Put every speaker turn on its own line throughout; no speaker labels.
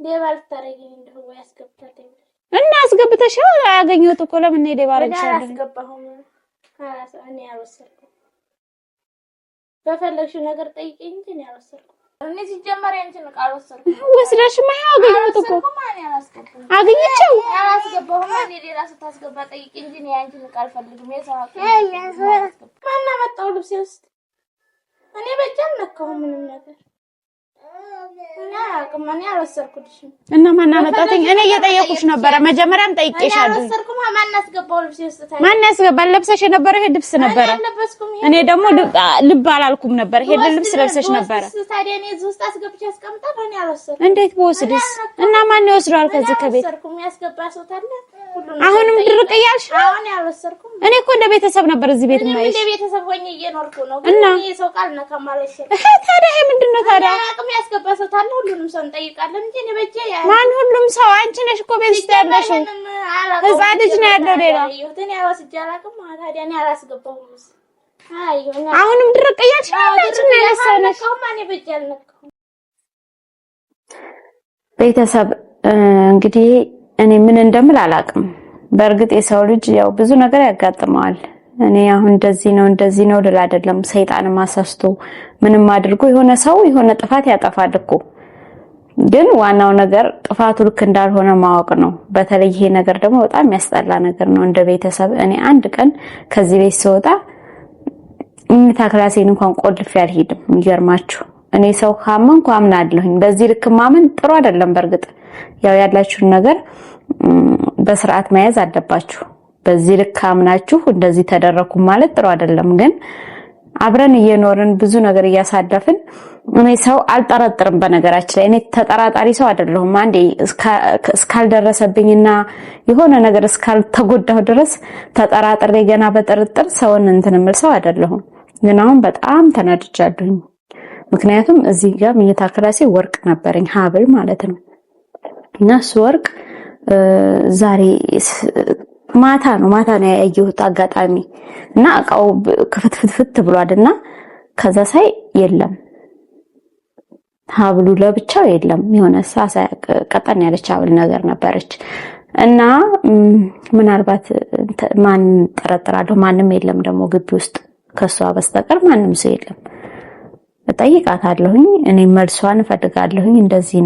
ሌባል ታረጊኝ እንደው ያስገብታኝ
እና አስገብተሽው ያገኘሁት እኮ ለምን ነው ሌባ አረግሻለሁ
አስገባሁም እኔ አልወሰድኩም በፈለግሽው ነገር ጠይቂኝ እንጂ እኔ አልወሰድኩም እኔ ሲጀመር እንትን ቃል ወሰድኩ
ወስደሽማ ያገኘሁት እኮ አገኘችው
አላስገባሁም እኔ ሌላ ስታስገባ ጠይቂኝ እንጂ እኔ አንቺን ቃል ፈልግም የሰዓት ማና መጣው ልብስ ውስጥ እኔ በጃም ነካው ምንም ነገር እና አልወሰድኩልሽም
እና ማን አመጣተኝ እኔ እየጠየኩሽ ነበር መጀመሪያም ጠይቄሻለሁ
አልወሰድኩም ማን አስገባው ልብስ ውስጥ ታዲያ
ማን ያስገባል ለብሰሽ ነበር ይሄ ልብስ ነበር እኔ ደግሞ ልብ አላልኩም ነበር ይሄ ልብስ ለብሰሽ ነበር
ታዲያ እኔ እዚህ ውስጥ አስገብቼ አስቀምጣለሁ እኔ አልወሰድኩም
እንዴት በወስድስ እና ማን ይወስዳል ከዚህ ከቤት
አልወሰድኩም ያስገባ ሰው ታዲያ
አሁንም ድርቅ እያልሽ
አሁን ያልወሰድኩም
እኔ እኮ እንደ ቤተሰብ ነበር እዚህ ቤት ማይሽ
እንደ ቤተሰብ ሆኜ እየኖርኩ ነው ግን እኔ ሰው ቃል ነካማለሽ
ታዲያ ይሄ ምንድነው ታዲያ
አቅም ያስገባ ሰው ታዲያ ሁሉንም ሰው እንጠይቃለን እንጂ እኔ በጄ
ማን ሁሉም ሰው አንቺ ነሽ እኮ ቤት ውስጥ ያለሽ ህፃን ልጅ ነው ያለው ሌላ
እኔ አልወስጄ አላውቅም ታዲያ እኔ አላስገባሁም
አሁንም ድርቅ እያልሽ አንቺ ነሽ
እኔ በጄ አልነካሁም
ቤተሰብ እንግዲህ እኔ ምን እንደምል አላውቅም በእርግጥ የሰው ልጅ ያው ብዙ ነገር ያጋጥመዋል እኔ አሁን እንደዚህ ነው ልል አይደለም ሰይጣን ማሳስቶ ምንም አድርጎ የሆነ ሰው የሆነ ጥፋት ያጠፋል እኮ ግን ዋናው ነገር ጥፋቱ ልክ እንዳልሆነ ማወቅ ነው በተለይ ይሄ ነገር ደግሞ በጣም የሚያስጠላ ነገር ነው እንደ ቤተሰብ እኔ አንድ ቀን ከዚህ ቤት ስወጣ ክላሴን እንኳን ቆልፌ አልሄድም ይገርማችሁ እኔ ሰው ካመንኩ አምናለሁኝ በዚህ ልክ ማመን ጥሩ አይደለም በእርግጥ ያው ያላችሁን ነገር በስርዓት መያዝ አለባችሁ በዚህ ልክ አምናችሁ እንደዚህ ተደረኩ ማለት ጥሩ አይደለም ግን አብረን እየኖርን ብዙ ነገር እያሳለፍን እኔ ሰው አልጠረጥርም በነገራችን ላይ እኔ ተጠራጣሪ ሰው አይደለሁም አንዴ እስካልደረሰብኝና የሆነ ነገር እስካልተጎዳሁ ድረስ ተጠራጥሬ ገና በጥርጥር ሰውን እንትንምል ሰው አይደለሁም ግን አሁን በጣም ተናድጃለሁኝ ምክንያቱም እዚህ ጋር መኝታ ክላሴ ወርቅ ነበርኝ ሀብል ማለት ነው እና ወርቅ ዛሬ ማታ ነው ያየሁት አጋጣሚ እና አቃው ክፍትፍት ብሏልና ከዛ ሳይ የለም ሀብሉ ለብቻው የለም የሆነ ሳሳ ቀጠን ያለች ሀብል ነገር ነበረች እና ምናልባት ማን ተጠራጥራለሁ ማንም የለም ደግሞ ግቢ ውስጥ ከሷ በስተቀር ማንም ሰው የለም እጠይቃታለሁኝ እኔ መልሷን ፈልጋለሁኝ እንደዚህ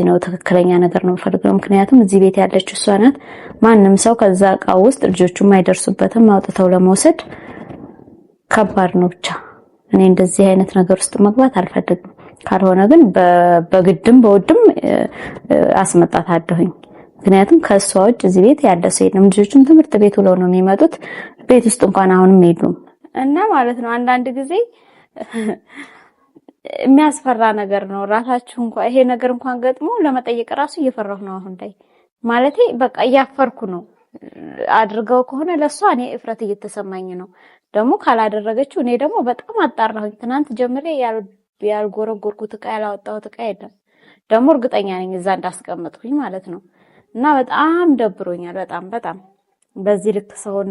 ነው ትክክለኛ ነገር ነው ፈልገው ምክንያቱም እዚህ ቤት ያለችው እሷ ናት ማንም ሰው ከዛ ቃው ውስጥ ልጆቹም አይደርሱበትም አውጥተው ለመውሰድ ከባድ ነው ብቻ እኔ እንደዚህ አይነት ነገር ውስጥ መግባት አልፈልግም ካልሆነ ግን በግድም በውድም አስመጣታለሁኝ ምክንያቱም ከሷ ውጭ እዚህ ቤት ያለ ሰው የለም ልጆቹም ትምህርት ቤት ውለው ነው የሚመጡት ቤት ውስጥ እንኳን አሁንም የሉም እና ማለት ነው አንዳንድ ጊዜ የሚያስፈራ ነገር ነው ራሳችሁ እንኳን ይሄ ነገር እንኳን ገጥሞ ለመጠየቅ ራሱ እየፈራሁ ነው አሁን ላይ ማለቴ በቃ እያፈርኩ ነው አድርገው ከሆነ ለሷ እኔ እፍረት እየተሰማኝ ነው ደግሞ ካላደረገችው እኔ ደግሞ በጣም አጣራሁኝ ትናንት ጀምሬ ያልጎረጎርኩት ዕቃ ያላወጣሁት ዕቃ የለም ደግሞ እርግጠኛ ነኝ እዛ እንዳስቀመጥኩኝ ማለት ነው እና በጣም ደብሮኛል በጣም በዚህ ልክ ሰውን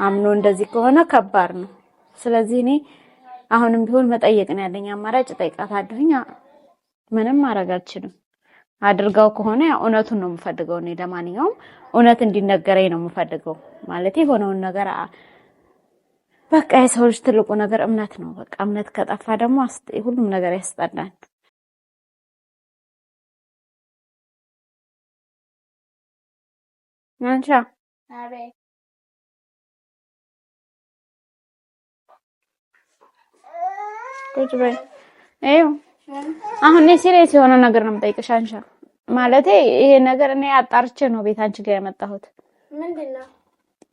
አምኖ እንደዚህ ከሆነ ከባድ ነው ስለዚህ እኔ አሁንም ቢሆን መጠየቅ ነው ያለኝ አማራጭ ጠይቃታለሁኝ ምንም ማድረግ አልችልም አድርጋው ከሆነ ያ እውነቱን ነው የምፈልገው እኔ ለማንኛውም እውነት እንዲነገረኝ ነው የምፈልገው ማለት የሆነውን ነገር በቃ የሰው ልጅ ትልቁ ነገር እምነት ነው በቃ እምነት ከጠፋ ደግሞ ሁሉም ነገር ያስጠላል አንቺ
አቤት
ቁጭ በይ አሁን ሲሪየስ የሆነ ነገር ነው የምጠይቅሽ አንቺ ማለቴ ይሄ ነገር እኔ አጣርቼ ነው ቤት አንቺ ጋር የመጣሁት
ምንድነው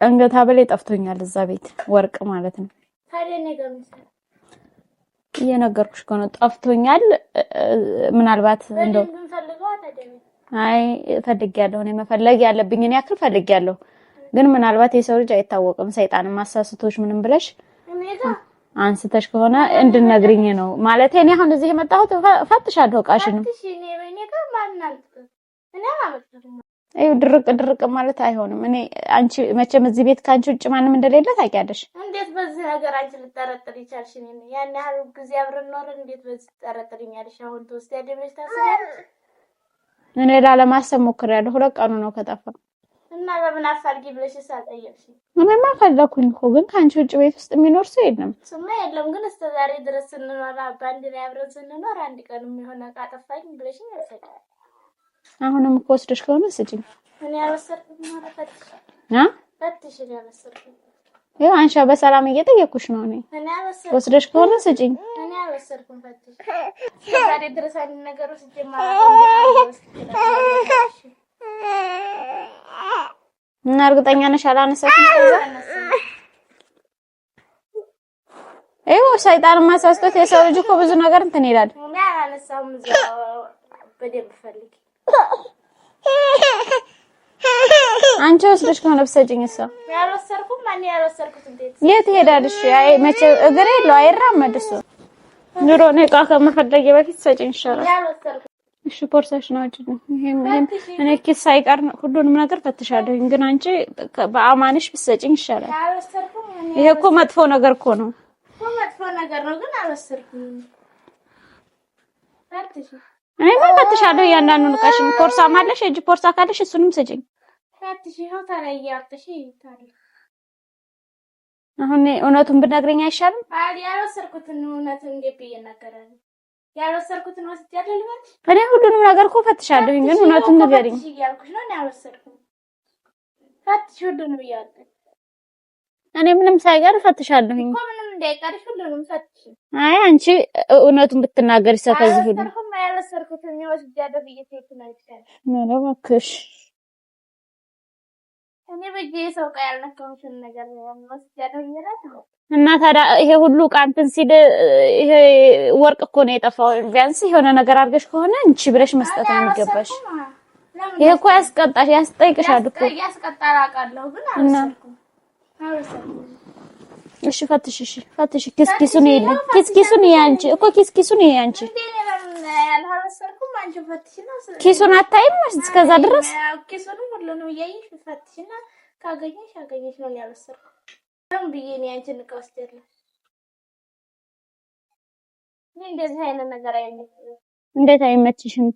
አንገት ሀብል ጠፍቶኛል እዛ ቤት ወርቅ ማለት ነው
ታዲያ ነገር ምንድነው
እየነገርኩሽ ነው ጠፍቶኛል ምናልባት እንደው አይ ፈልጊያለሁ እኔ መፈለግ ያለብኝ እኔ ያክል ፈልጊያለሁ ግን ምናልባት የሰው ልጅ አይታወቅም ሰይጣን ማሳስቶሽ ምንም ብለሽ አንስተሽ ከሆነ እንድነግሪኝ ነው ማለት እኔ አሁን እዚህ የመጣሁት ፈትሻለሁ ቃሽን ድርቅ ማለት አይሆንም እኔ አንቺ መቼም እዚህ ቤት ካንቺ ውጭ ማንም እንደሌለ ታውቂያለሽ
እንዴት በዚህ ነገር አንቺ ልጠረጥሪ ይቻልሽ ያን ያህል ጊዜ አብረን ኖረን እንዴት በዚህ ትጠረጥሪኛለሽ አሁን ተወስደሽ ታስቢያለሽ
እኔ ላለማሰብ ሞክሬያለሁ። 2 ቀኑ ነው ከጠፋ
እና በምን አፋልጊ ብለሽ ሳልጠየቅሽ
እኔማ ፈለኩኝ እኮ ግን ካንቺ ውጭ ቤት ውስጥ የሚኖር ሰው የለም።
ስማ የለም ግን እስከ ዛሬ ድረስ ስንኖር ባንድ ላይ አብረን ስንኖር አንድ ቀን የሚሆን አቃጠፋኝ ብለሽ ያሰቃል።
አሁንም እኮ ወስደሽ ከሆነ ስጪኝ።
እኔ ያልወሰድኩት ማለት ፈትሽ ያልወሰድኩት
ይኸው አንሻ በሰላም እየጠየኩሽ ነው። እኔ ወስደሽ ከሆነ ስጪኝ።
እኔ ያልወሰድኩት ፈትሽ ዛሬ ድረስ አንድ ነገር ወስጄ ማለት
እና እርግጠኛ ነሽ አላነሳሽም? ይኸው ሰይጣን ማሳስቶት የሰው ልጅ እኮ ብዙ ነገር እንትን ይላል።
እኔ አላነሳውም እዛው በደንብ ፈልጊ።
አንቺ ወስደሽ ከሆነ ብትሰጪኝ እሷ
ያልወሰድኩም ማን ያልወሰድኩት እንዴት
የት ሄዳልሽ? አይ መቼ እግር የለው አይራመድ እሱ ኑሮ ነው። ዕቃ ከመፈለጌ በፊት ሰጪኝ ይሻላል።
ያልወሰድኩት
እሺ ፖርሳሽ ነው አጭ ይሄም እኔ ኪስ ሳይቀር ሁሉንም ነገር ፈትሻለሁ። ግን አንቺ በአማንሽ ብትሰጪኝ ይሻላል።
ያልወሰድኩም
ይሄ እኮ መጥፎ ነገር እኮ ነው።
መጥፎ ነገር ነው ግን አልወሰድኩም። ፈትሽ
እኔ ፈትሻለሁ። እያንዳንዱን ዕቃሽን ፖርሳ ማለሽ እጅ ፖርሳ ካለሽ እሱንም ስጪኝ።
ፈትሽ ይኸው ታላያጥሽ ይታል።
አሁን እውነቱን ብነግረኝ አይሻልም?
አይ ያልወሰድኩትን እውነቱን እንዴት ብዬ እናገራለሁ? ያልወሰድኩትን ወስጃለሁ ልበልሽ?
እኔ ሁሉንም ነገር እኮ ፈትሻለሁ። ግን እውነቱን ንገሪኝ።
ፈትሽ እያልኩሽ ነው። እኔ አልወሰድኩም። ፈትሽ ሁሉንም እያልኩኝ
እኔ ምንም ሳይቀር ፈትሻለሁ
እኮ ምንም እንዳይቀርሽ ሁሉንም ፈትሽ።
አይ አንቺ እውነቱን ብትናገሪ ሰፈዝ ሁሉ
ያልወሰድኩትን ወስጃለሁ ብዬ ትይት ነው ይችላል።
ነው እባክሽ።
እኔ በጄ ሰው ቃል ያልነካሁትን ነገር ወስጃለሁ ይላል።
እና ታዲያ ይሄ ሁሉ ቃንትን ሲል ይሄ ወርቅ እኮ ነው የጠፋው። ቢያንስ የሆነ ነገር አድርገሽ ከሆነ እንቺ ብለሽ መስጠት ነው የሚገባሽ። ይሄ እኮ ያስቀጣሽ ያስጠይቅሻል እኮ
ያስቀጣል አውቃለሁ ግን አልወሰድኩም።
እሺ ፈትሽ፣ እሺ ፈትሽ። ኪስኪሱን ይልኝ ኪስኪሱን ያንቺ እኮ ኪስኪሱን ያንቺ ኪሱን አታይም እስከዛ ድረስ
ኪሱን ሁሉንም እያየሽ ፈትሽና ካገኘሽ ነው ያልወሰድኩት። ብዬ ነው አንቺን ከወስደለ እንደዚህ አይነት ነገር አይመችም።
እንዴት አይመችሽም?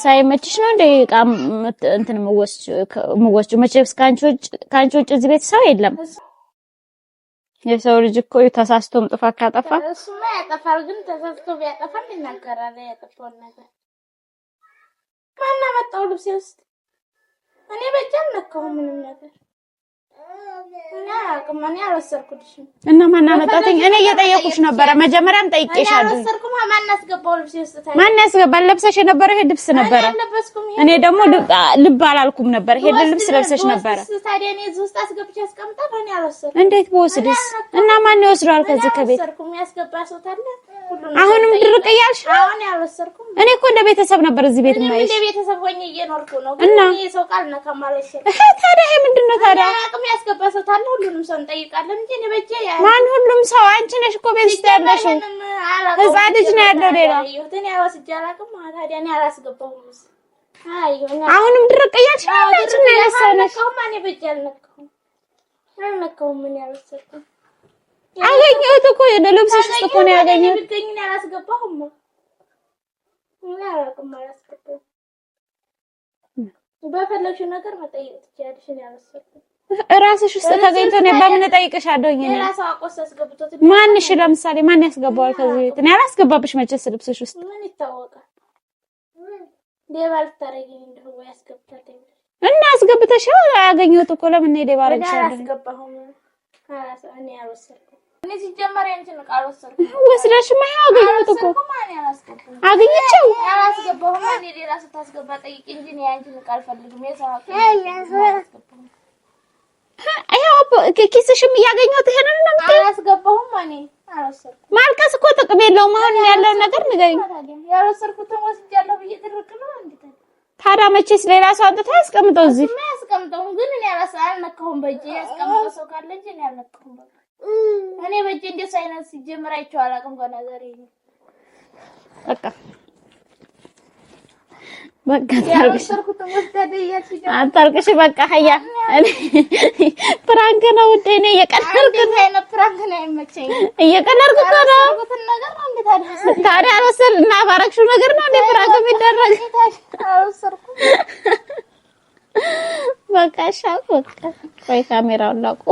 ሳይመችሽ ነው እንደ ቃም እንትን መወስጭ መቼስ ካንቺ ውጭ እዚህ ቤት ሰው የለም። የሰው ልጅ እኮ ተሳስቶም ጥፋት ካጠፋ
እሱማ ያጠፋል። ግን ተሳስቶ ቢያጠፋ ይናገራል። ያጠፋውን ነገር ማን አመጣው ልብሴ ውስጥ? እኔ በእጄ አልነካሁም ምንም ነገር። እኔ አልወሰድኩልሽም።
እና ማን አመጣትኝ? እኔ እየጠየኩሽ ነበረ። መጀመሪያም ጠይቄሻለሁ።
አልወሰድኩም። ማን አስገባው ልብሴ ውስጥ?
ማን ያስገባል? ለብሰሽ የነበረው ይሄ ልብስ ነበረ። እኔ ደግሞ ልብ አላልኩም ነበር። ይሄ ልብስ ለብሰሽ ነበረ።
ታዲያ እኔ እዚህ ውስጥ አስገብቼ አስቀምጣለሁ። እኔ አልወሰድኩም።
እንዴት በወስድስ? እና ማን ይወስደዋል ከዚህ ከቤት?
ያስገባ ሰው ታለ
አሁንም ድርቅ እያልሽ ነው?
አሁን ያልወሰድኩም።
እኔ እኮ እንደ ቤተሰብ ነበር እዚህ ቤት የማይሽ።
እንደ ቤተሰብ ሆኜ እየኖርኩ ነው። ግን የሰው ቃል ነካም አልወሰድኩም።
ታዲያ ይሄ ምንድነው ታዲያ?
አቅም ያስገባ ሰው ታለ ሁሉንም ሰው እንጠይቃለን እንጂ እኔ በጄ
ማን ሁሉም ሰው? አንቺ ነሽ እኮ ቤት ውስጥ ያለሽው። ህፃን ልጅ ነው ያለው ሌላ።
እኔ ወስጄ አላውቅም። ታዲያ እኔ አላስገባሁም።
አሁንም ድርቅ እያልሽ ነው? አንቺ ምን ያሰነሽ?
እኔ በጄ አልነካሁም። ምን ያልወሰድኩም
አገኘሁት እኮ ልብስሽ ውስጥ እኮ ነው ያገኘሁት።
ቢገኝ ነው ያላስገባሁም። ምን አላውቅም አላስገባሁም። በፈለግሽው ነገር መጠየቅ ትችያለሽ። እኔ አልወሰድኩም።
እራስሽ ውስጥ ተገኝቶ ነው በምን እጠይቅሻለሁ? እኔ
ራስሽ አቆስ አስገብቶት
ማንሽ? ለምሳሌ ማን ያስገባዋል ከዚህ ቤት? እኔ አላስገባብሽ መቼስ ልብስሽ ውስጥ
ምን ይታወቃል? ሌባ ልታረጊኝ እንደው ያስገብታት
እና አስገብተሽ ያገኘሁት እኮ ለምን ነው ሌባ አረግሻለሁ?
አላስገባሁም። እኔ አልወሰድኩም። እኔ ሲጀመር አንቺን ቃል ወሰድኩ።
ወስደሽማ ያገኘሁት እኮ አገኘችው።
አላስገባሁም። እኔ ሌላ ስታስገባ ጠይቂ እንጂ እኔ አንቺን ቃል ፈልግም። የሰው
ኪስሽም እያገኘሁት ይሄንን ነው የምትይው?
አላስገባሁም። እኔ አልወሰድኩም።
ማልቀስ እኮ ጥቅም የለውም። አሁን ያለውን ነገር ንገሪኝ።
ያልወሰድኩትን ወስጃለሁ ብዬ ድርቅ ነው እንዴ?
ታዲያ መቼስ ሌላ ሰው አንጥታ ያስቀምጠው እዚህ
ያስቀምጠው። ግን እኔ አልነካሁም። በእጄ ያስቀምጠው ሰው ካለ እንጂ እኔ አልነካሁም። እኔ በእጄ እንደዚህ አይነት ሲጀምር አይቼው አላውቅም። በነገር
በቃ አታልቅሽ በቃ ሀያ ፕራንክ ነው ውዴ ነው እየቀለድኩ ነው
ፕራንክ ነው አይመቸኝም
እየቀለድኩ ነው ታዲያ አልወሰድም እና ባረክሽው ነገር ነው እንደ ፕራንክ የሚደረግ በቃ ሻው በቃ ቆይ ካሜራውን ላቁ